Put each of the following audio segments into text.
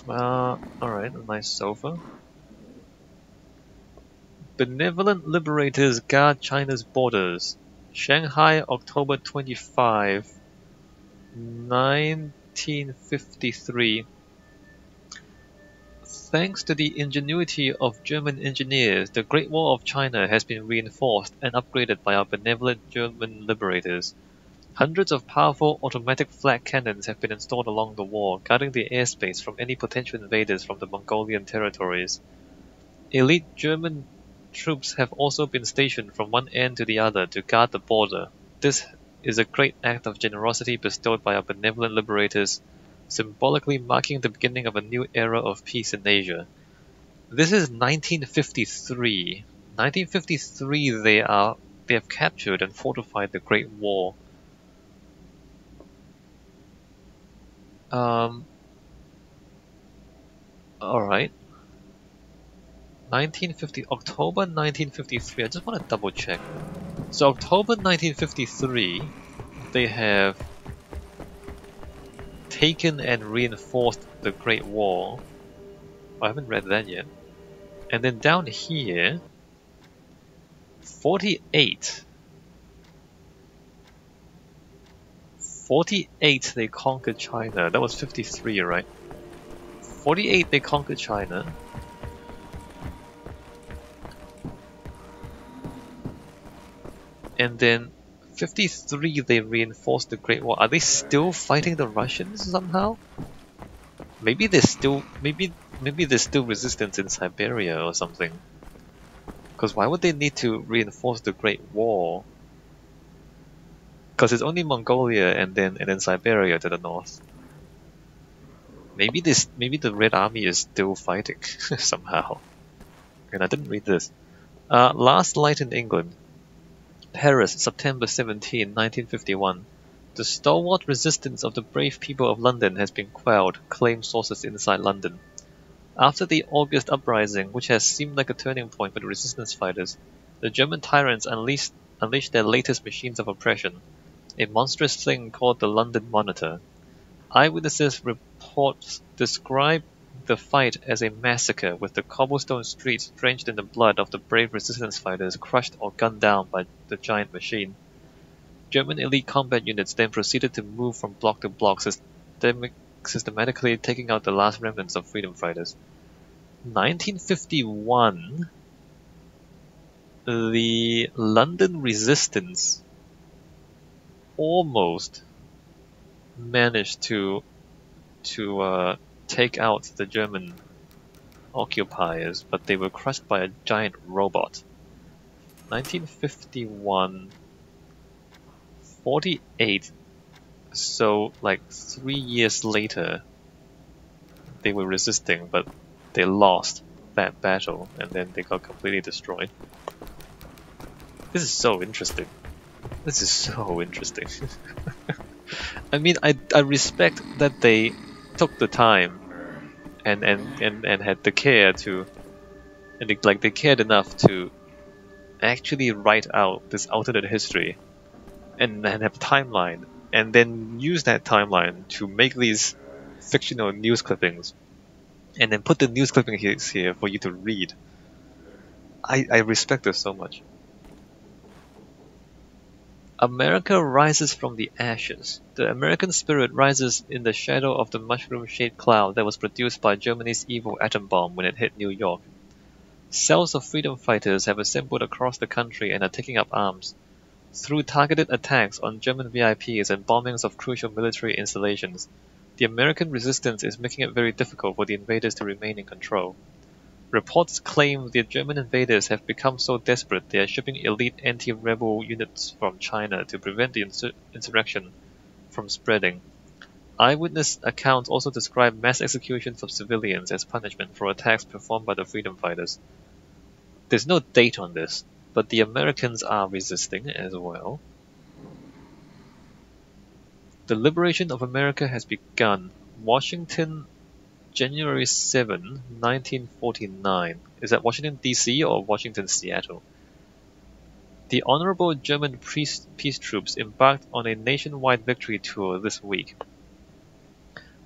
Alright, a nice sofa. Benevolent liberators guard China's borders. Shanghai, October 25, 1953. Thanks to the ingenuity of German engineers, the Great Wall of China has been reinforced and upgraded by our benevolent German liberators. Hundreds of powerful automatic flak cannons have been installed along the wall, guarding the airspace from any potential invaders from the Mongolian territories. Elite German troops have also been stationed from one end to the other to guard the border. This is a great act of generosity bestowed by our benevolent liberators, symbolically marking the beginning of a new era of peace in Asia. This is 1953. 1953 they have captured and fortified the Great Wall. Alright. 1950 October 1953. I just want to double check. So October 1953, they have taken and reinforced the Great Wall. I haven't read that yet. And then down here, 48. 48 they conquered China. That was 53, right? 48 they conquered China. And then 53 they reinforced the Great Wall. Are they still fighting the Russians somehow? Maybe there's still resistance in Siberia or something. Because why would they need to reinforce the Great Wall? Because it's only Mongolia and then Siberia to the north. Maybe the Red Army is still fighting somehow. And I didn't read this. Last light in England. Paris, September 17, 1951. The stalwart resistance of the brave people of London has been quelled, claim sources inside London. After the August uprising, which has seemed like a turning point for the resistance fighters, the German tyrants unleashed their latest machines of oppression, a monstrous thing called the London Monitor. Eyewitnesses reports describe the fight as a massacre, with the cobblestone streets drenched in the blood of the brave resistance fighters crushed or gunned down by the giant machine. German elite combat units then proceeded to move from block to block, systematically taking out the last remnants of freedom fighters. 1951, the London resistance almost managed to take out the German occupiers, but they were crushed by a giant robot. 1951, 48, so like 3 years later they were resisting, but they lost that battle and then they got completely destroyed. This is so interesting. This is so interesting. I mean, I respect that they took the time and had the care to, and they cared enough to actually write out this alternate history and have a timeline, and then use that timeline to make these fictional news clippings, and then put the news clippings here for you to read. I respect this so much. America rises from the ashes. The American spirit rises in the shadow of the mushroom-shaped cloud that was produced by Germany's evil atom bomb when it hit New York. Cells of freedom fighters have assembled across the country and are taking up arms. Through targeted attacks on German VIPs and bombings of crucial military installations, the American resistance is making it very difficult for the invaders to remain in control. Reports claim the German invaders have become so desperate they are shipping elite anti-rebel units from China to prevent the insurrection from spreading. Eyewitness accounts also describe mass executions of civilians as punishment for attacks performed by the freedom fighters. There's no date on this, but the Americans are resisting as well. The liberation of America has begun. Washington, January 7, 1949. Is that Washington, D.C. or Washington, Seattle? The Honorable German peace troops embarked on a nationwide victory tour this week.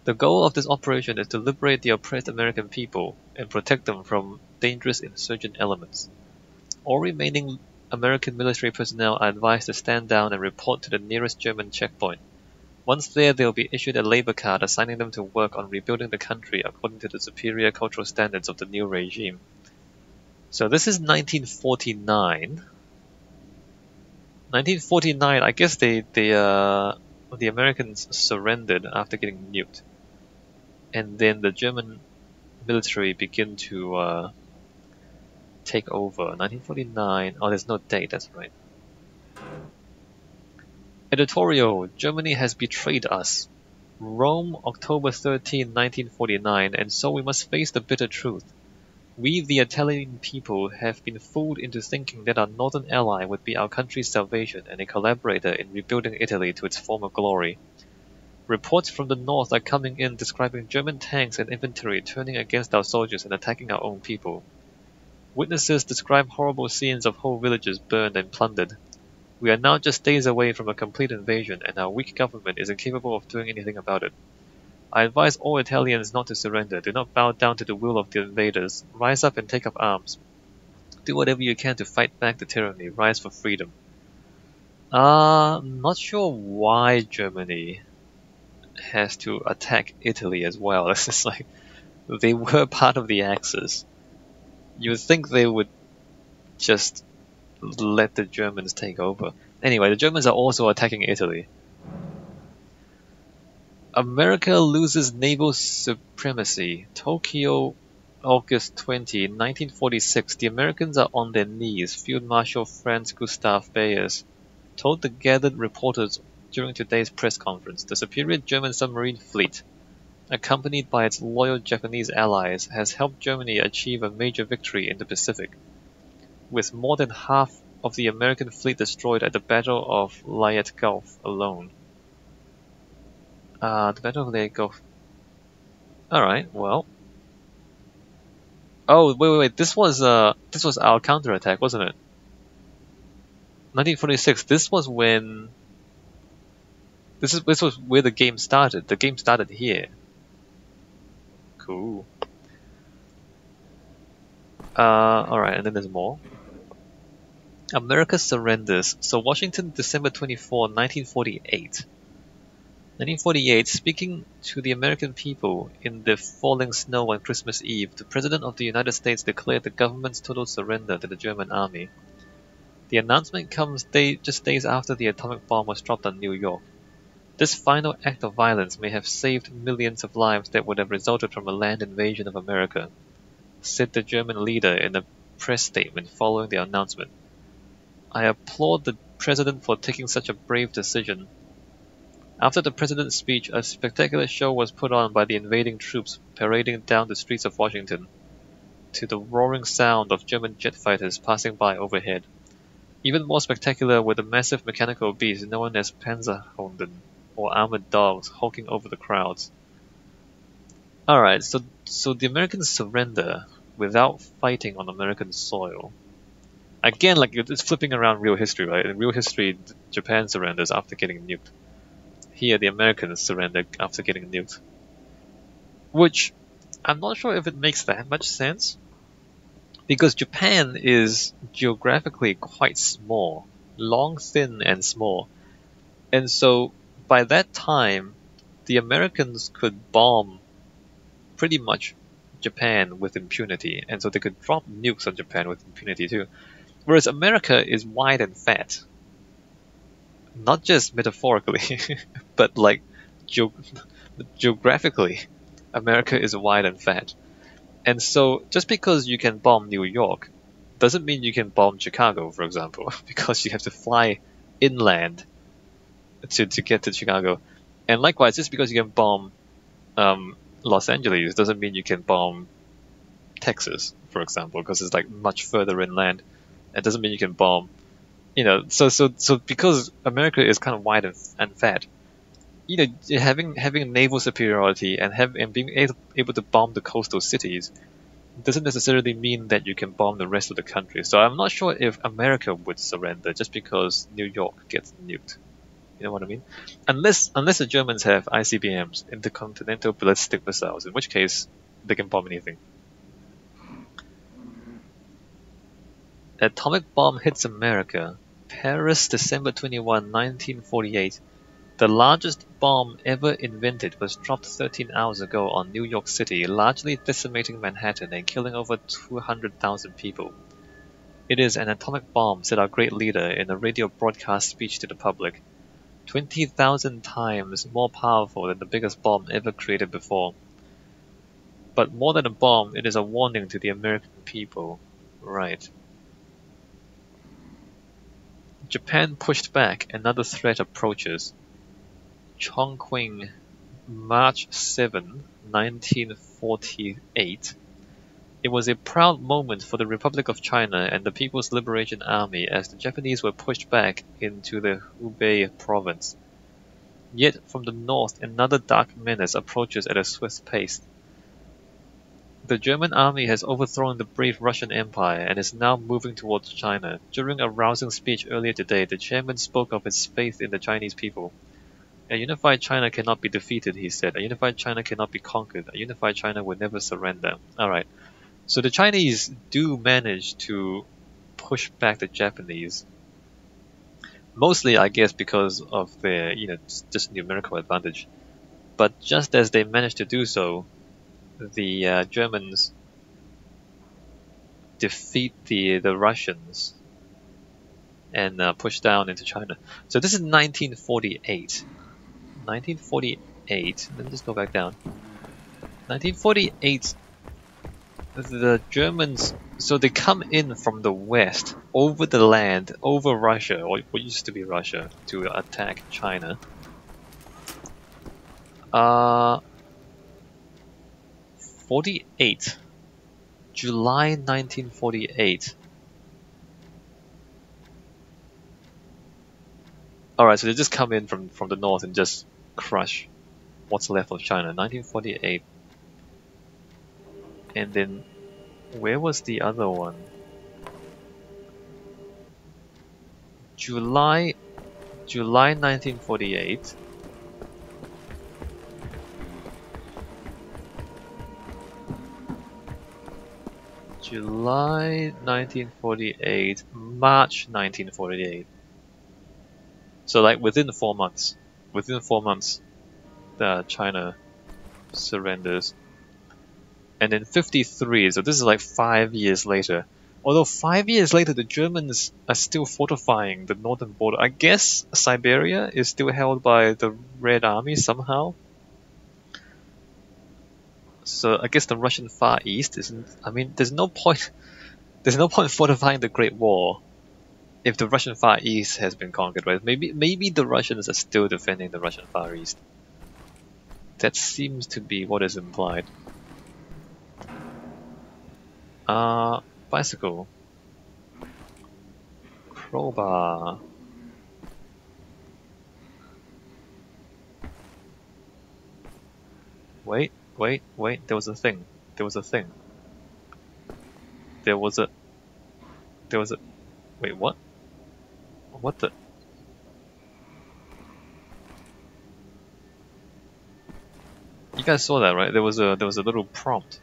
The goal of this operation is to liberate the oppressed American people and protect them from dangerous insurgent elements. All remaining American military personnel are advised to stand down and report to the nearest German checkpoint. Once there, they will be issued a labor card assigning them to work on rebuilding the country according to the superior cultural standards of the new regime. So this is 1949. 1949, I guess the Americans surrendered after getting nuked. And then the German military began to take over. 1949. Oh, there's no date, that's right. Editorial: Germany has betrayed us. Rome, October 13, 1949, and so we must face the bitter truth. We, the Italian people, have been fooled into thinking that our northern ally would be our country's salvation and a collaborator in rebuilding Italy to its former glory. Reports from the north are coming in describing German tanks and infantry turning against our soldiers and attacking our own people. Witnesses describe horrible scenes of whole villages burned and plundered. We are now just days away from a complete invasion, and our weak government is incapable of doing anything about it. I advise all Italians not to surrender. Do not bow down to the will of the invaders. Rise up and take up arms. Do whatever you can to fight back the tyranny. Rise for freedom. Not sure why Germany has to attack Italy as well. It's just like they were part of the Axis. You would think they would just let the Germans take over. Anyway, the Germans are also attacking Italy. America loses naval supremacy. Tokyo, August 20, 1946. The Americans are on their knees, Field Marshal Franz Gustav Bayers told the gathered reporters during today's press conference. The superior German submarine fleet, accompanied by its loyal Japanese allies, has helped Germany achieve a major victory in the Pacific. With more than half of the American fleet destroyed at the Battle of Leyte Gulf alone. The Battle of Leyte Gulf. Alright, well. Oh, wait, this was our counterattack, wasn't it? 1946, this was when... This was where the game started. The game started here. Cool. Alright, and then there's more. America surrenders. So Washington, December 24, 1948. 1948, speaking to the American people in the falling snow on Christmas Eve, the President of the United States declared the government's total surrender to the German army. The announcement comes just days after the atomic bomb was dropped on New York. This final act of violence may have saved millions of lives that would have resulted from a land invasion of America, said the German leader in a press statement following the announcement. I applaud the President for taking such a brave decision. After the President's speech, a spectacular show was put on by the invading troops parading down the streets of Washington, to the roaring sound of German jet fighters passing by overhead. Even more spectacular were the massive mechanical beasts known as Panzerhunden, or armored dogs, hulking over the crowds. Alright, so the Americans surrender without fighting on American soil. Again, like, it's flipping around real history, right? In real history, Japan surrenders after getting nuked. Here, the Americans surrender after getting nuked. Which, I'm not sure if it makes that much sense. Because Japan is geographically quite small. Long, thin, and small. And so, by that time, the Americans could bomb pretty much Japan with impunity. And so they could drop nukes on Japan with impunity too. Whereas America is wide and fat. Not just metaphorically, but like geographically, America is wide and fat. And so just because you can bomb New York doesn't mean you can bomb Chicago, for example, because you have to fly inland to get to Chicago. And likewise, just because you can bomb Los Angeles doesn't mean you can bomb Texas, for example, because it's like much further inland. It doesn't mean you can bomb, so because America is kind of wide and fat, having naval superiority and being able to bomb the coastal cities doesn't necessarily mean that you can bomb the rest of the country. So I'm not sure if America would surrender just because New York gets nuked. You know what I mean? Unless the Germans have ICBMs, intercontinental ballistic missiles, in which case they can bomb anything. Atomic bomb hits America. Paris, December 21, 1948. The largest bomb ever invented was dropped 13 hours ago on New York City, largely decimating Manhattan and killing over 200,000 people. It is an atomic bomb, said our great leader in a radio broadcast speech to the public. 20,000 times more powerful than the biggest bomb ever created before. But more than a bomb, it is a warning to the American people. Right. Japan pushed back. Another threat approaches. Chongqing, March 7, 1948. It was a proud moment for the Republic of China and the People's Liberation Army as the Japanese were pushed back into the Hubei province. Yet from the north, another dark menace approaches at a swift pace. The German army has overthrown the brave Russian Empire and is now moving towards China. During a rousing speech earlier today, the chairman spoke of his faith in the Chinese people. A unified China cannot be defeated, he said. A unified China cannot be conquered. A unified China will never surrender. Alright. So the Chinese do manage to push back the Japanese. Mostly, I guess, because of their, just numerical advantage. But just as they managed to do so, the Germans defeat the Russians and push down into China. So this is 1948. 1948. Let me just go back down. 1948. The Germans, so they come in from the west, over the land, over Russia, or what used to be Russia, to attack China. 48. July 1948. Alright, so they just come in from the north and just crush what's left of China. 1948. And then, where was the other one? July 1948. July 1948, March 1948. So like within 4 months. Within 4 months, China surrenders. And then 53, so this is like 5 years later. Although 5 years later, the Germans are still fortifying the northern border. I guess Siberia is still held by the Red Army somehow. So I guess the Russian Far East isn't. I mean, there's no point fortifying the Great Wall if the Russian Far East has been conquered, right? Maybe the Russians are still defending the Russian Far East. That seems to be what is implied. Bicycle. Crowbar. Wait, there was a thing. Wait, what? What the? You guys saw that, right? There was a little prompt.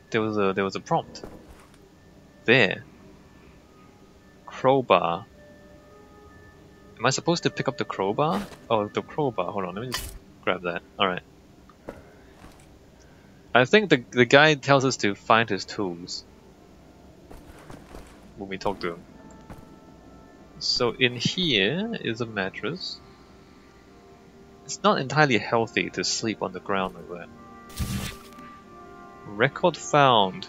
There was a prompt. There. Crowbar. Am I supposed to pick up the crowbar? Oh, the crowbar. Hold on, let me just grab that. Alright. I think the guy tells us to find his tools when we talk to him. So in here is a mattress. It's not entirely healthy to sleep on the ground like that. Record found.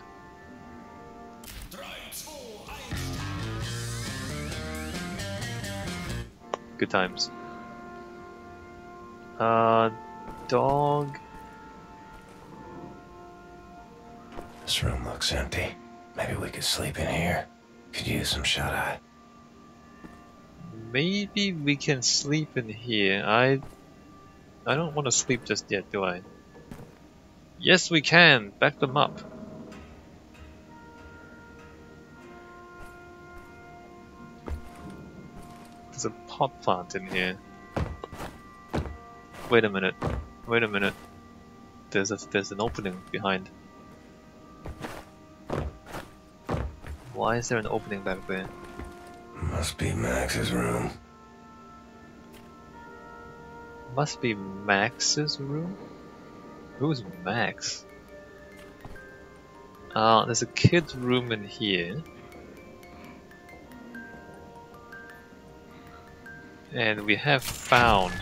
Good times. Dog. This room looks empty. Maybe we could sleep in here. Could use some shut-eye. Maybe we can sleep in here. I don't want to sleep just yet, do I? Yes, we can. Back them up. There's a pot plant in here. Wait a minute. Wait a minute. There's an opening behind. Why is there an opening back there? Must be Max's room. Must be Max's room? Who's Max? There's a kid's room in here. And we have found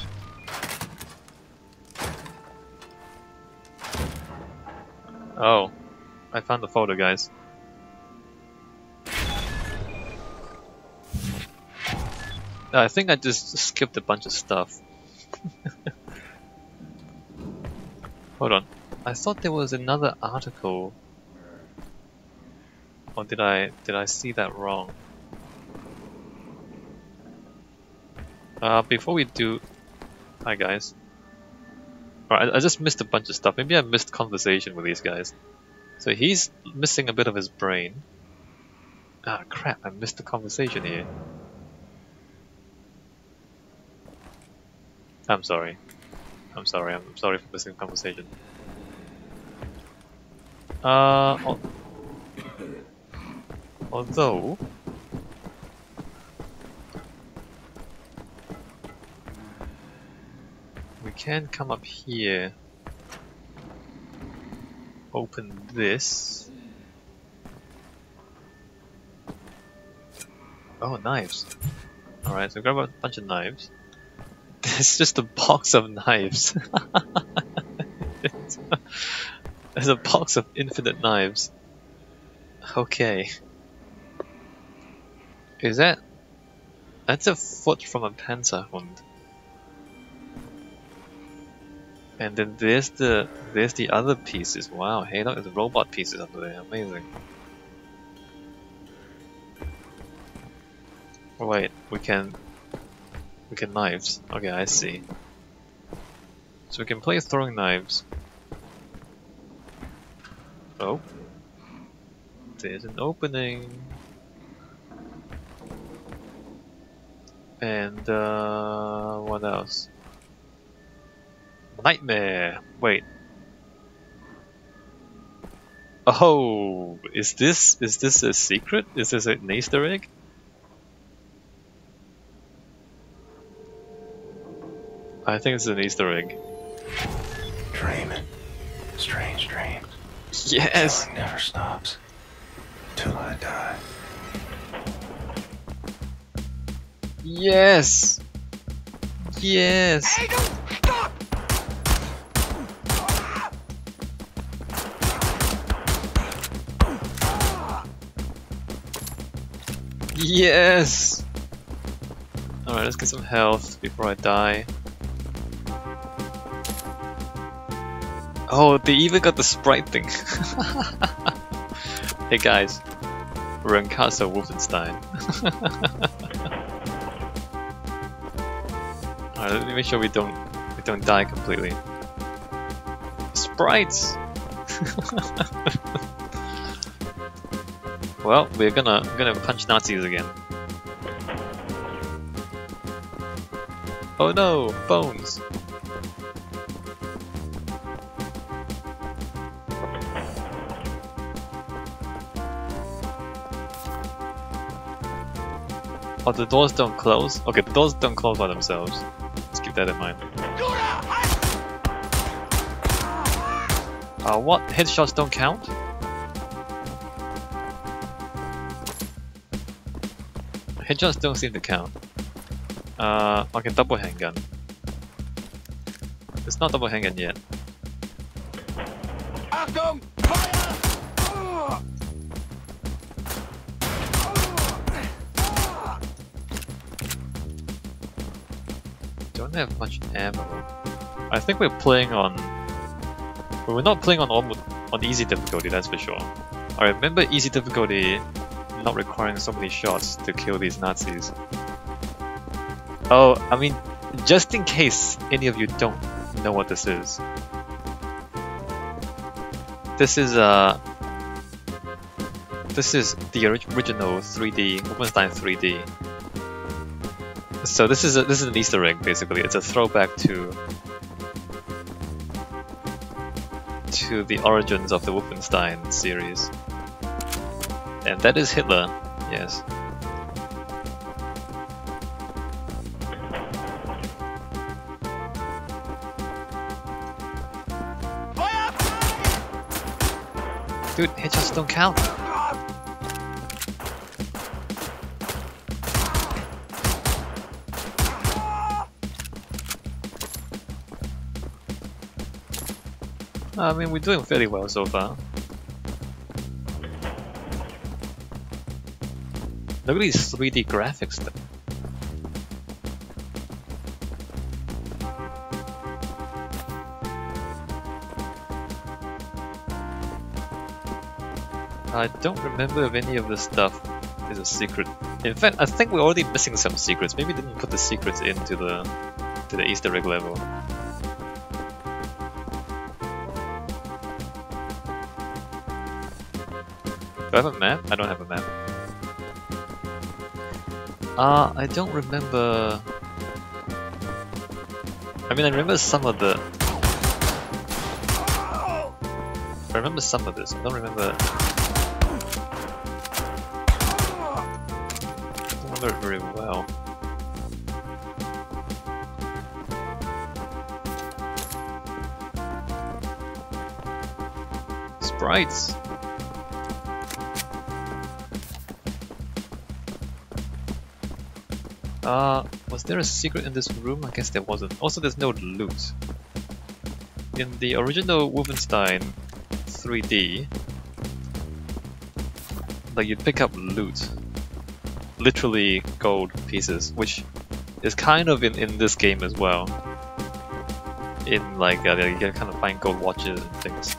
oh, I found the photo, guys. I think I just skipped a bunch of stuff. Hold on. I thought there was another article. Or did I see that wrong? Before we do... Hi guys. Alright, I just missed a bunch of stuff. Maybe I missed conversation with these guys. So he's missing a bit of his brain. Ah crap, I missed the conversation here. I'm sorry. I'm sorry for missing the conversation. Although... we can come up here, open this. Oh, knives. Alright, so grab a bunch of knives. There's just a box of knives. There's a box of infinite knives. Okay. Is that... That's a foot from a Panzerhund. And then there's the other pieces. Wow, hey look, there's robot pieces under there. Amazing. Oh, wait, we can knives. Okay, I see. So we can play throwing knives. Oh, there's an opening. And what else? Nightmare! Wait. Oh, is this a secret? Is this an Easter egg? I think it's an Easter egg. Dreaming. Strange dreams. Yes! Killing never stops. Till I die. Yes! Yes! Hey, don't stop! Yes! Alright, let's get some health before I die. Oh, they even got the sprite thing. Hey guys, we're in Castle Wolfenstein. Alright, let me make sure we don't die completely. Sprites! Well, we're gonna punch Nazis again. Oh no, bones! Oh, the doors don't close? Okay, the doors don't close by themselves. Let's keep that in mind. What? Headshots don't count? Headshots don't seem to count. Okay, double handgun. It's not double handgun yet. Achtung! Fire! Don't have much ammo. I think we're playing on... We're not playing on easy difficulty, that's for sure. I remember easy difficulty not requiring so many shots to kill these Nazis. Oh, I mean, just in case any of you don't know what this is. This is the original 3D, Wolfenstein 3D. So this is an Easter egg basically. It's a throwback to the origins of the Wolfenstein series, and that is Hitler. Yes. Dude, headshots don't count. I mean, we're doing fairly well so far. Look at these 3D graphics though. I don't remember if any of this stuff is a secret. In fact, I think we're already missing some secrets. Maybe we didn't put the secrets into the Easter egg level. Do I have a map? I don't have a map. I don't remember... I mean, I remember some of the... I remember some of this, I don't remember... I don't remember it very well. Sprites! Was there a secret in this room? I guess there wasn't. Also, there's no loot. In the original Wolfenstein 3D, like you'd pick up loot, literally gold pieces, which is kind of in this game as well. In like you can kind of find gold watches and things.